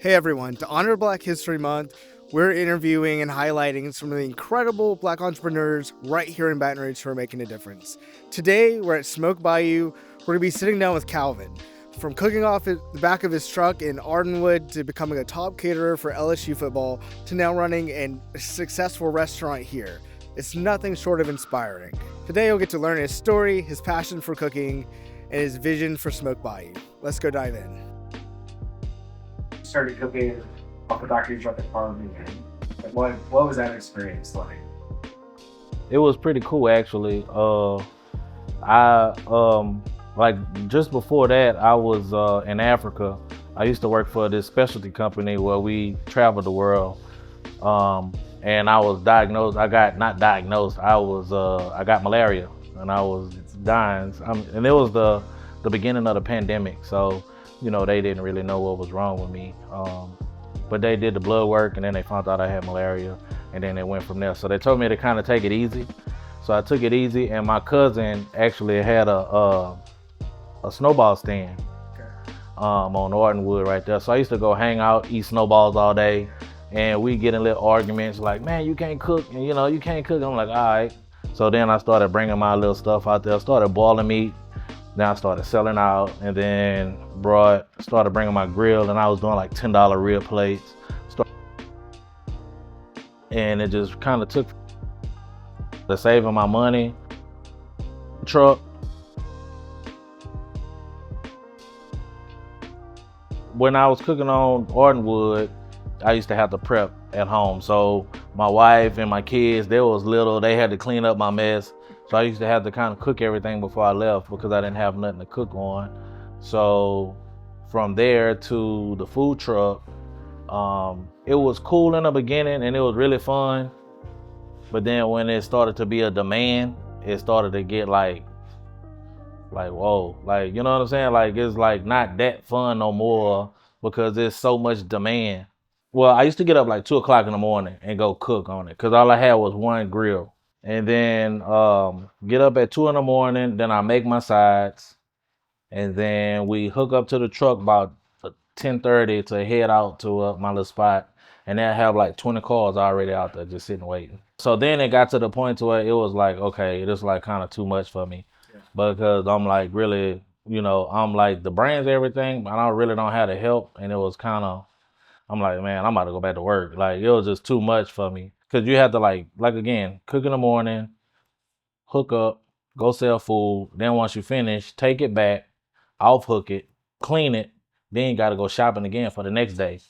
Hey everyone, to honor Black History Month, we're interviewing and highlighting some of the incredible Black entrepreneurs right here in Baton Rouge who are making a difference. Today, we're at Smoke Bayou. We're going to be sitting down with Calvin. From cooking off the back of his truck in Ardenwood to becoming a top caterer for LSU football to now running a successful restaurant here. It's nothing short of inspiring. Today, you'll get to learn his story, his passion for cooking, and his vision for Smoke Bayou. Let's go dive in. Started cooking off the back of your truck at farm. What was that experience like? It was pretty cool actually. I like just before that I was in Africa. I used to work for this specialty company where we traveled the world. And I was diagnosed. I got not diagnosed. I got malaria and I was dying. And it was the beginning of the pandemic. So they didn't really know what was wrong with me. But they did the blood work and then they found out I had malaria and then it went from there. So they told me to kind of take it easy. So I took it easy and my cousin actually had a snowball stand on Ardenwood right there. So I used to go hang out, eat snowballs all day and we get in little arguments like, man, you can't cook and you can't cook. I'm like, all right. So then I started bringing my little stuff out there, started boiling meat. Then I started selling out and then started bringing my grill and I was doing like $10 rib plates. And it just kind of took to saving my money. Truck. When I was cooking on Ardenwood, I used to have to prep at home. So my wife and my kids, they was little, they had to clean up my mess. So I used to have to kind of cook everything before I left because I didn't have nothing to cook on. So from there to the food truck, it was cool in the beginning and it was really fun. But then when it started to be a demand, it started to get like whoa, like, you know what I'm saying? Like, it's like not that fun no more because there's so much demand. Well, I used to get up like 2 o'clock in the morning and go cook on it because all I had was one grill. And then get up at 2 in the morning, then I make my sides. And then we hook up to the truck about 10:30 to head out to my little spot. And they'll have like 20 cars already out there just sitting waiting. So then it got to the point to where it was like, okay, this is like kind of too much for me. Yeah. Because I'm like really, I'm like the brains, everything, but I really don't have the help. And it was kind of, I'm like, man, I'm about to go back to work. Like, it was just too much for me. Cause you have to like again, cook in the morning, hook up, go sell food. Then once you finish, take it back, off hook it, clean it. Then you gotta go shopping again for the next day.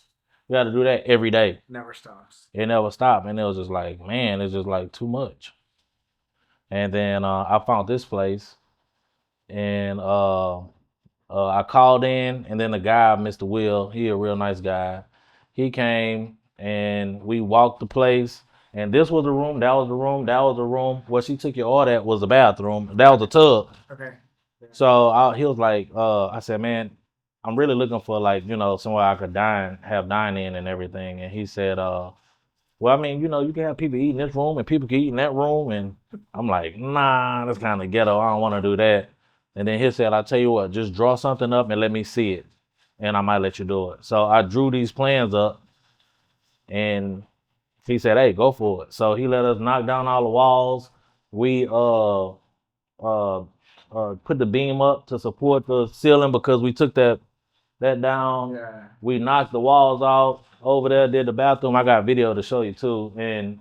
You gotta do that every day. Never stops. It never stopped. And it was just like, man, it's just like too much. And then I found this place and I called in and then the guy, Mr. Will, he a real nice guy. He came and we walked the place. And this was the room, that was the room, that was the room. Where she took your order at was the bathroom. That was the tub. Okay. So he was like, I said, man, I'm really looking for like, somewhere I could have dine-in and everything. And he said, well, I mean, you can have people eat in this room and people can eat in that room. And I'm like, nah, that's kind of ghetto. I don't want to do that. And then he said, I'll tell you what, just draw something up and let me see it. And I might let you do it. So I drew these plans up and he said, hey, go for it. So he let us knock down all the walls. We put the beam up to support the ceiling because we took that down. Yeah. We knocked the walls out. Over there, did the bathroom. I got a video to show you too. And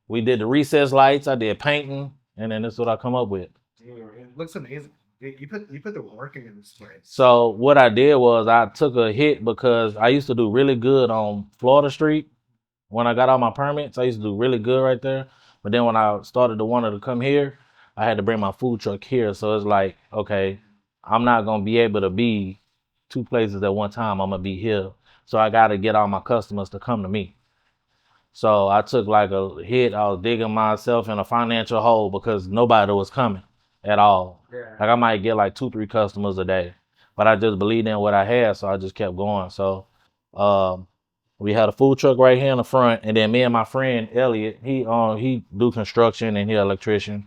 we did the recess lights. I did painting. And then this is what I come up with. Dude, it looks amazing. You put the work in this place. So what I did was I took a hit because I used to do really good on Florida Street. When I got all my permits, I used to do really good right there. But then when I started to want to come here, I had to bring my food truck here. So it's like, okay, I'm not going to be able to be two places at one time. I'm going to be here. So I got to get all my customers to come to me. So I took like a hit. I was digging myself in a financial hole because nobody was coming at all. Yeah. Like I might get like 2-3 customers a day. But I just believed in what I had, so I just kept going. So we had a food truck right here in the front, and then me and my friend Elliot, he do construction and he an electrician.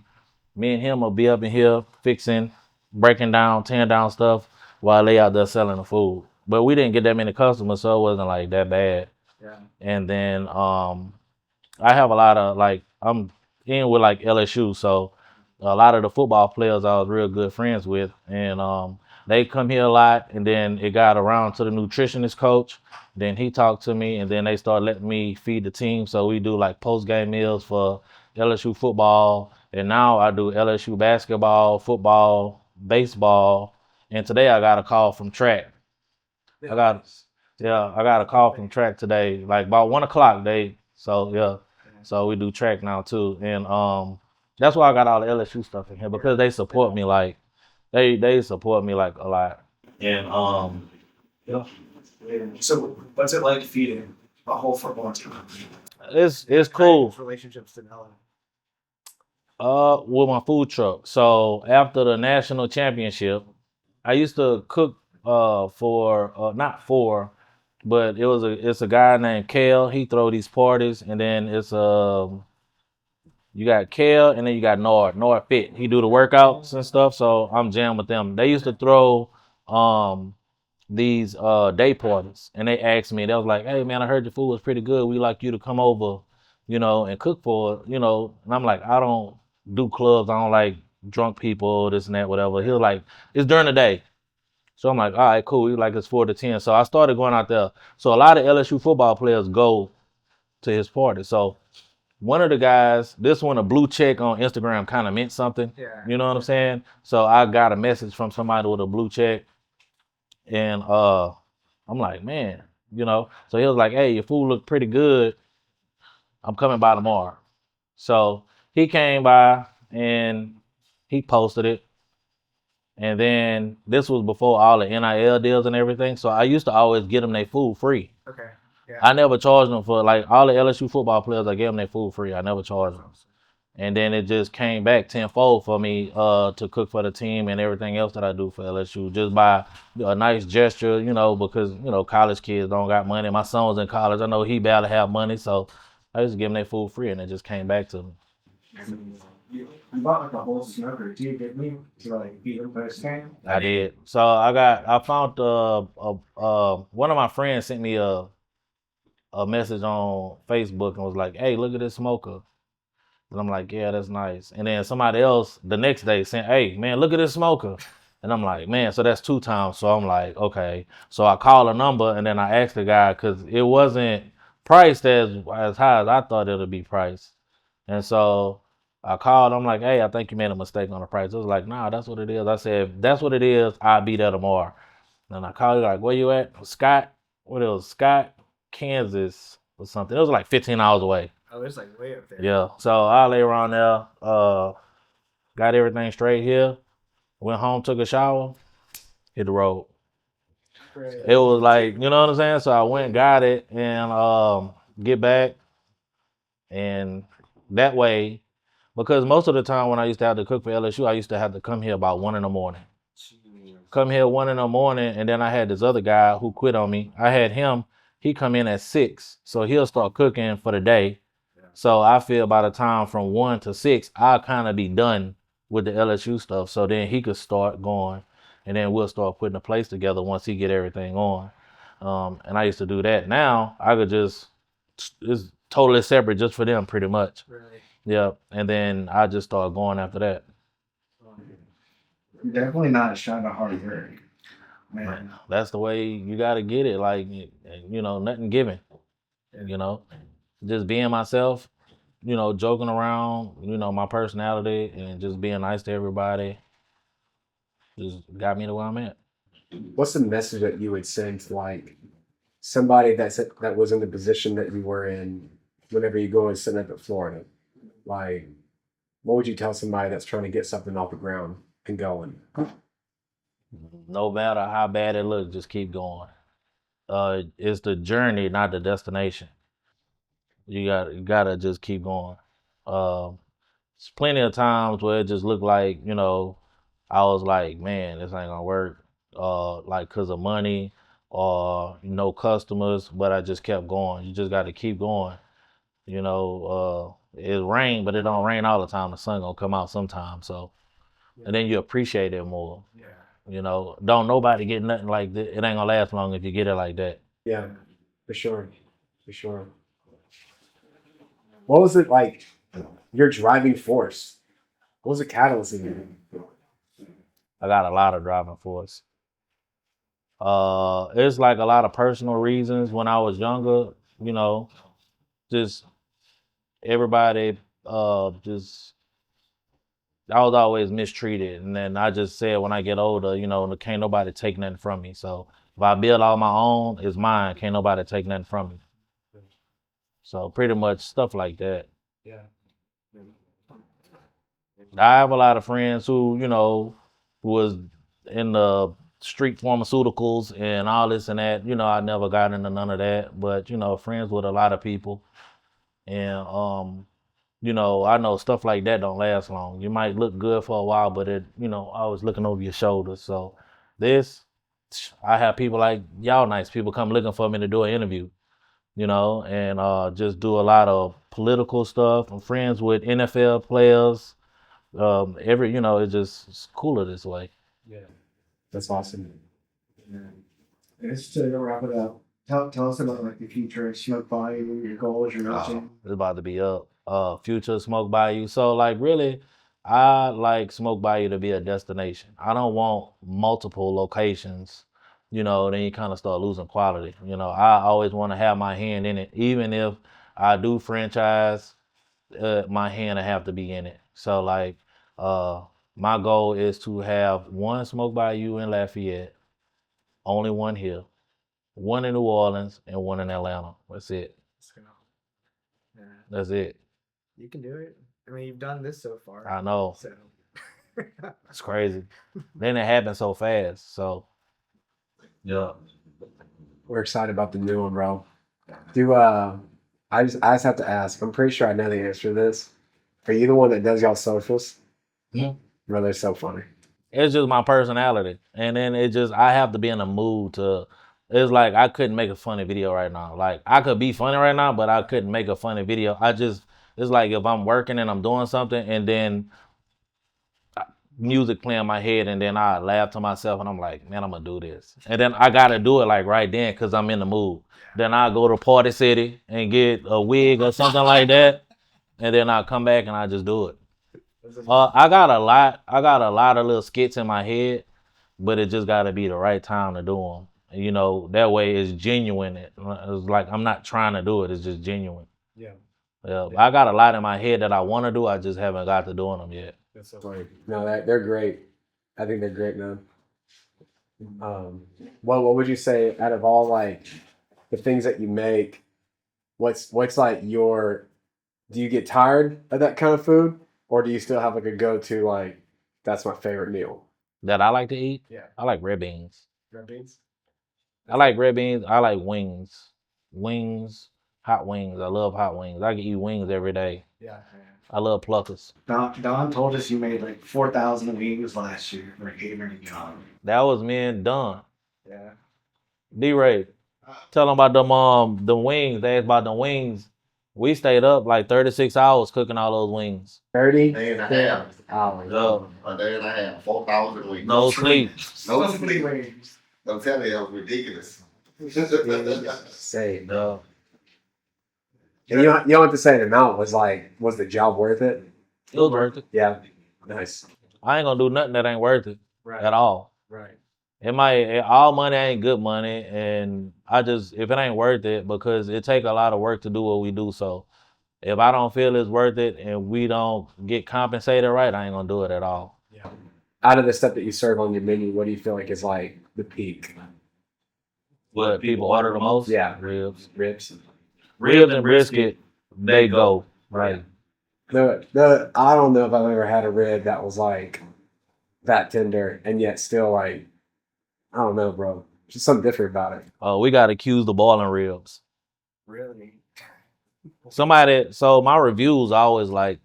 Me and him will be up in here fixing, breaking down, tearing down stuff while they out there selling the food. but we didn't get that many customers, so it wasn't like that bad. Yeah. And then I have a lot of like I'm in with like LSU, so a lot of the football players I was real good friends with, and they come here a lot. And then it got around to the nutritionist coach. Then he talked to me, and then they started letting me feed the team. So we do like post game meals for LSU football, and now I do LSU basketball, football, baseball, and today I got a call from track. I got yeah, I got a call from track today, like about 1 o'clock. So yeah, so we do track now too, and that's why I got all the LSU stuff in here because they support me like they support me like a lot, and Yeah. So, what's it like feeding a whole football team? it's cool. Relationships develop. With my food truck. So after the national championship, I used to cook for not for, but it's a guy named Kale. He throw these parties, and then it's you got Kale, and then you got Nord Fit. He do the workouts and stuff. So I'm jamming with them. They used to throw um these day parties, and they asked me. They was like, "Hey man, I heard your food was pretty good. We like you to come over, and cook for And I'm like, I don't do clubs. I don't like drunk people, this and that, whatever. He was like, it's during the day. So I'm like, all right, cool. He like it's 4 to 10. So I started going out there. So a lot of LSU football players go to his party. So one of the guys, this one, a blue check on Instagram kind of meant something. Yeah. You know what I'm saying? So I got a message from somebody with a blue check, and I'm like, man. So he was like, hey, your food look pretty good. I'm coming by tomorrow. So he came by and he posted it. And then this was before all the NIL deals and everything. So I used to always get them their food free. Okay. Yeah. I never charged them for like all the LSU football players. I gave them their food free. I never charged them. And then it just came back tenfold for me to cook for the team and everything else that I do for LSU, just by a nice gesture, because college kids don't got money. My son was in college. I know he barely have money, so I used to give him their food free, and it just came back to me. You bought like a whole smoker. Do you get me to like beat them first game? I did. So I found one of my friends sent me a message on Facebook and was like, "Hey, look at this smoker." And I'm like, yeah, that's nice. And then somebody else the next day saying, hey, man, look at this smoker. And I'm like, man, so that's 2 times. So I'm like, okay. So I call a number, and then I asked the guy because it wasn't priced as high as I thought it would be priced. And so I called. I'm like, hey, I think you made a mistake on the price. It was like, nah, that's what it is. I said, if that's what it is, I'll be there tomorrow. And I called like, where you at? Scott, what it was? Scott, Kansas or something. It was like 15 hours away. Oh, it's like way up there. Yeah. So I lay around there, got everything straight here, went home, took a shower, hit the road. Great. It was like, you know what I'm saying? So I went, got it, and get back. And that way, because most of the time when I used to have to cook for LSU, I used to have to come here about 1 in the morning. Come here 1 in the morning, and then I had this other guy who quit on me. I had him, he come in at 6. So he'll start cooking for the day. So I feel by the time from 1 to 6, I'll kind of be done with the LSU stuff. So then he could start going, and then we'll start putting a place together once he get everything on. And I used to do that. Now I could it's totally separate just for them pretty much. Really? Yeah. And then I just start going after that. You're definitely not ashamed of hard work, man. That's the way you got to get it. Like, nothing given, just being myself, joking around, my personality, and just being nice to everybody just got me to where I'm at. What's the message that you would send to like somebody that was in the position that you were in whenever you go and sit up at Florida? Like, what would you tell somebody that's trying to get something off the ground and going? No matter how bad it looks, just keep going. It's the journey, not the destination. You gotta just keep going. There's plenty of times where it just looked like, I was like, man, this ain't gonna work. Like cause of money or no customers, but I just kept going. You just got to keep going. It rain, but it don't rain all the time. The sun gonna come out sometime. So, and then you appreciate it more. Yeah. You know, don't nobody get nothing like that. It ain't gonna last long if you get it like that. Yeah, for sure. For sure. What was it like? Your driving force? What was the catalyst in you? I got a lot of driving force. It's like a lot of personal reasons. When I was younger, you know, just everybody, just I was always mistreated, and then I just said when I get older, you know, can't nobody take nothing from me. So if I build all my own, it's mine. Can't nobody take nothing from me. So pretty much stuff like that. Yeah. I have a lot of friends who, you know, was in the street pharmaceuticals and all this and that. You know, I never got into none of that, but you know, friends with a lot of people, and you know, I know stuff like that don't last long. You might look good for a while, but it, you know, always looking over your shoulder. So this, I have people like y'all nice people come looking for me to do an interview, you know, and just do a lot of political stuff. I'm friends with NFL players. You know, it's cooler this way. Yeah. That's awesome. Yeah. Just to wrap it up, tell us about like the future of Smoke Bayou, your goals, your mission. It's about to be up. Future Smoke Bayou. So like really, I like Smoke Bayou to be a destination. I don't want multiple locations. You know, then you kind of start losing quality. You know, I always want to have my hand in it, even if I do franchise. My hand will have to be in it. So like, my goal is to have one Smoke Bayou in Lafayette, only one here, one in New Orleans, and one in Atlanta. That's it. So, yeah, That's it. you can do it. I mean, you've done this so far. I know. So It's crazy. Then it happened so fast. So yeah. We're excited about the new one, bro. Do I just have to ask. I'm pretty sure I know the answer to this. Are you the one that does y'all socials? Mhm. Bro, they're so funny. It's just my personality. And then I have to be in a mood to, it's like I couldn't make a funny video right now. Like I could be funny right now, but I couldn't make a funny video. It's like if I'm working and I'm doing something and then music playing in my head and then I laugh to myself and I'm like, man, I'm gonna do this. And then I gotta do it like right then because I'm in the mood. Then I go to Party City and get a wig or something like that. And then I come back and I just do it. I got a lot of little skits in my head, but it just gotta be the right time to do them. You know, that way it's genuine. It's like I'm not trying to do it, it's just genuine. Yeah. Yeah, I got a lot in my head that I want to do, I just haven't got to doing them yet. That's so funny. No, they're great. I think they're great, man. Well, what would you say out of all like the things that you make? What's like your? Do you get tired of that kind of food, or do you still have like a go-to like that's my favorite meal? That I like to eat? Yeah. I like red beans. Red beans. I like red beans. I like wings. Wings, hot wings. I love hot wings. I can eat wings every day. Yeah. I love pluckers. Don told us you made like 4,000 wings last year for catering job. That was me and Don. Yeah. D-Ray, tell them about the wings. They asked about the wings. We stayed up like 36 hours cooking all those wings. 30 day and a half. hours. A day and a half. 4,000 weeks. No sleep. No sleep. I'm telling you, it was ridiculous. Say. No. And you don't have to say an amount. Was the job worth it? It was worth it. Yeah. Nice. I ain't gonna do nothing that ain't worth it Right. at all. Right. All money ain't good money, and if it ain't worth it, because it take a lot of work to do what we do. So if I don't feel it's worth it and we don't get compensated right, I ain't gonna do it at all. Yeah. Out of the stuff that you serve on your menu, what do you feel like is like the peak? What people order the most? Yeah. Ribs. Ribs. Ribs and brisket, they go. Right. I don't know if I've ever had a rib that was like that tender and yet still like, I don't know, bro. Just something different about it. We got accused of boiling ribs. Really? So my reviews always like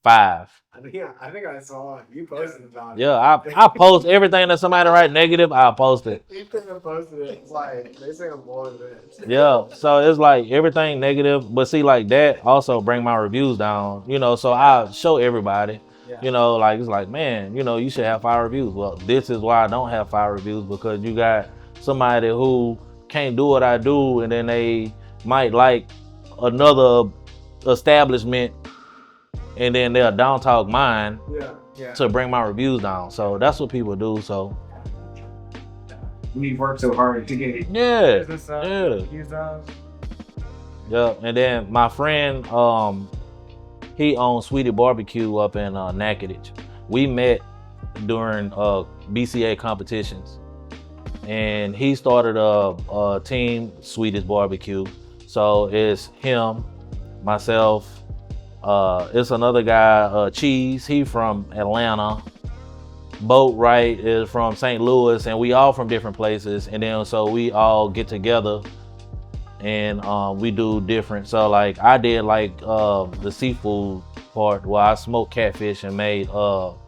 5. I think I saw it. You posted about it. Yeah, I post everything that somebody write negative, I post it. You couldn't have posted it. It's like, they say I'm boiling ribs. Yeah, so it's like everything negative, but see, like that also bring my reviews down, you know, so I show everybody. You know, like it's like, man, you know, you should have 5 reviews. Well, this is why I don't have 5 reviews, because you got somebody who can't do what I do, and then they might like another establishment, and then they'll down talk mine to bring my reviews down. So that's what people do. So We work so hard to get it. Yeah. And then my friend, he owns Sweetie Barbecue up in Natchitoches. We met during BCA competitions, and he started a team, Sweetie's Barbecue. So it's him, myself, it's another guy, Cheese, he from Atlanta. Boatwright is from St. Louis, and we all from different places. And then so we all get together and we do different. So like I did like the seafood part where I smoked catfish and made what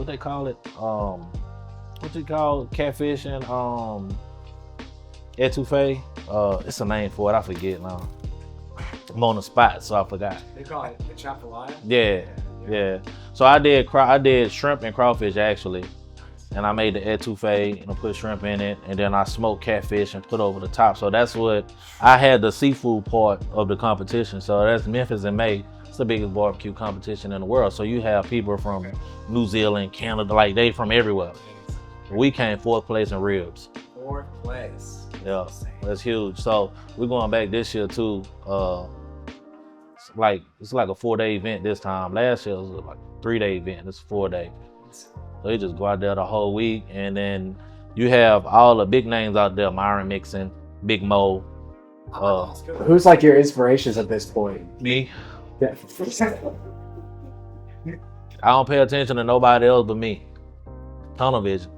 they call it? What you call catfish and etouffee? It's a name for it, I forget now. I'm on the spot, so I forgot. They call it the chapalaya? Yeah. So I did shrimp and crawfish actually, and I made the etouffee and I put shrimp in it, and then I smoked catfish and put over the top. So that's what I had, the seafood part of the competition. So that's Memphis in May. It's the biggest barbecue competition in the world. So you have people from New Zealand, Canada, like they from everywhere. We came 4th place in ribs. 4th place. Yeah, that's huge. So we're going back this year too. It's like a 4-day event this time. Last year was like a 3-day event. It's 4-day. So you just go out there the whole week, and then you have all the big names out there: Myron Mixon, Big Mo. Who's like your inspirations at this point? Me. Yeah. I don't pay attention to nobody else but me. Tunnel vision.